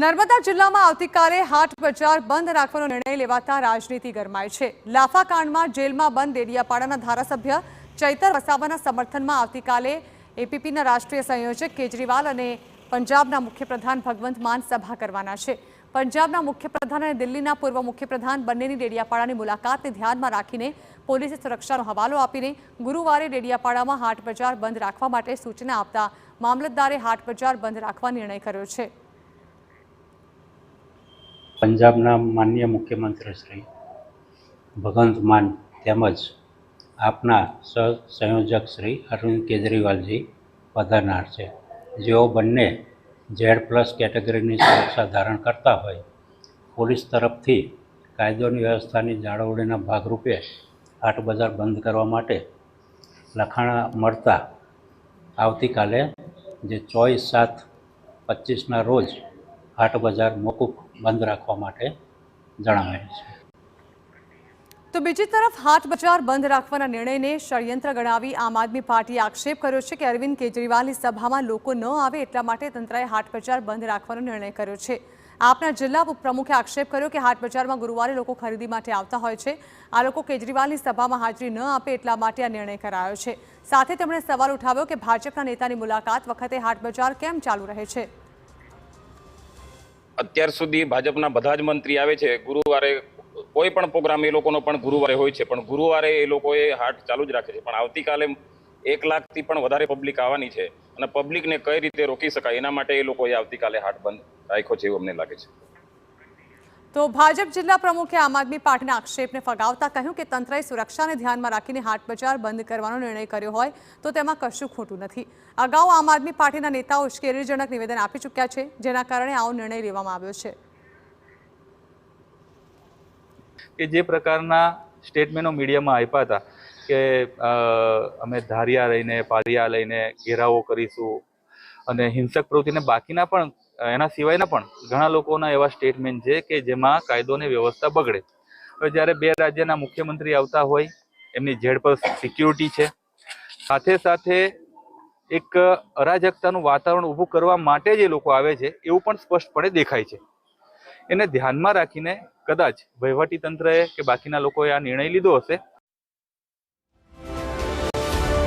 નર્મદા જિલ્લામાં આવતીકાલે હાટ બજાર બંધ રાખવાનો નિર્ણય લેવાતા રાજનીતિ ગરમાય છે। લાફાકાંડમાં જેલમાં બંધ ડેડિયાપાડાના ધારાસભ્ય ચૈતર વસાવાના સમર્થનમાં આવતીકાલે એપીપીના રાષ્ટ્રીય સંયોજક કેજરીવાલ અને પંજાબના મુખ્યપ્રધાન ભગવંત માન સભા કરવાના છે। પંજાબના મુખ્યપ્રધાન અને દિલ્હીના પૂર્વ મુખ્યપ્રધાન બંનેની ડેડિયાપાડાની મુલાકાતને ધ્યાનમાં રાખીને પોલીસે સુરક્ષાનો હવાલો આપીને ગુરુવારે ડેડિયાપાડામાં હાટ બજાર બંધ રાખવા માટે સૂચના આપતા મામલતદારે હાટ બજાર બંધ રાખવા નિર્ણય કર્યો છે। પંજાબના માનનીય મુખ્યમંત્રી શ્રી ભગવંત માન તેમજ આપના સહસંયોજક શ્રી અરવિંદ કેજરીવાલજી પધારનાર છે, જેઓ બંને Z+ કેટેગરીની સુરક્ષા ધારણ કરતા હોય પોલીસ તરફથી કાયદોની વ્યવસ્થાની જાળવણીના ભાગરૂપે હાટ બજાર બંધ કરવા માટે લખાણ મળતા આવતીકાલે જે 24/7/25ના રોજ હાટ બજાર મોકૂફ બંધ રાખવા માટે જણાવાયું છે। તો બીજી તરફ હાટ બજાર બંધ રાખવાના નિર્ણયને ષડયંત્ર ગણાવી આમ આદમી પાર્ટીએ આક્ષેપ કર્યો છે કે અરવિંદ કેજરીવાલની સભામાં લોકો ન આવે એટલા માટે તંત્રએ હાટ બજાર બંધ રાખવાનો નિર્ણય કર્યો છે। આપના જિલ્લા પ્રમુખે આક્ષેપ કર્યો કે હાટ બજારમાં ગુરુવારે લોકો ખરીદી માટે આવતા હોય છે। આ લોકો કેજરીવાલની સભામાં હાજરી ન આપે એટલા માટે આ નિર્ણય કરાયો છે। સાથે તેમણે સવાલ ઉઠાવ્યો કે ભાજપના નેતાની મુલાકાત વખતે હાટ બજાર કેમ ચાલુ રહે છે। અત્યાર સુધી ભાજપના બધા જ મંત્રી આવે છે, ગુરુવારે કોઈ પણ પ્રોગ્રામ એ લોકોનો પણ ગુરુવારે હોય છે, પણ ગુરુવારે એ લોકોએ હાટ ચાલુ જ રાખે છે। પણ આવતીકાલે 1 લાખથી પણ વધારે પબ્લિક આવવાની છે અને પબ્લિકને કઈ રીતે રોકી શકાય એના માટે એ લોકોએ આવતીકાલે હાટ બંધ રાખ્યો છે એવું અમને લાગે છે। તો ભાજપ જિલ્લા પ્રમુખે આમ આદમી પાર્ટીના આક્ષેપને ફગાવતા કહ્યું કે તંત્રએ સુરક્ષાને ધ્યાનમાં રાખીને હાટ બજાર બંધ કરવાનો નિર્ણય કર્યો હોય તો તેમાં કશું ખોટું નથી। અગાઉ આમ આદમી પાર્ટીના નેતાઓ ઉશ્કેરણીજનક નિવેદન આપી ચૂક્યા છે, જેના કારણે આવો નિર્ણય લેવામાં આવ્યો છે। કે જે પ્રકારના સ્ટેટમેન્ટો મીડિયામાં આપ્યા હતા કે અમે ધારિયા લઈને પારિયા લઈને ઘેરાવો કરીશું અને હિંસક પ્રવૃત્તિને બાકીના પણ એના સિવાયના પણ ઘણા લોકોના એવા સ્ટેટમેન્ટ છે કે જેમાં કાયદો અને વ્યવસ્થા બગડે। હવે જ્યારે બે રાજ્યના મુખ્યમંત્રી આવતા હોય, એમની Z+ સિક્યુરિટી છે, સાથે સાથે એક અરાજકતાનું વાતાવરણ ઊભું કરવા માટે જ એ લોકો આવે છે એવું પણ સ્પષ્ટપણે દેખાય છે। એને ધ્યાનમાં રાખીને કદાચ વહીવટી તંત્રએ કે બાકીના લોકોએ આ નિર્ણય લીધો હશે।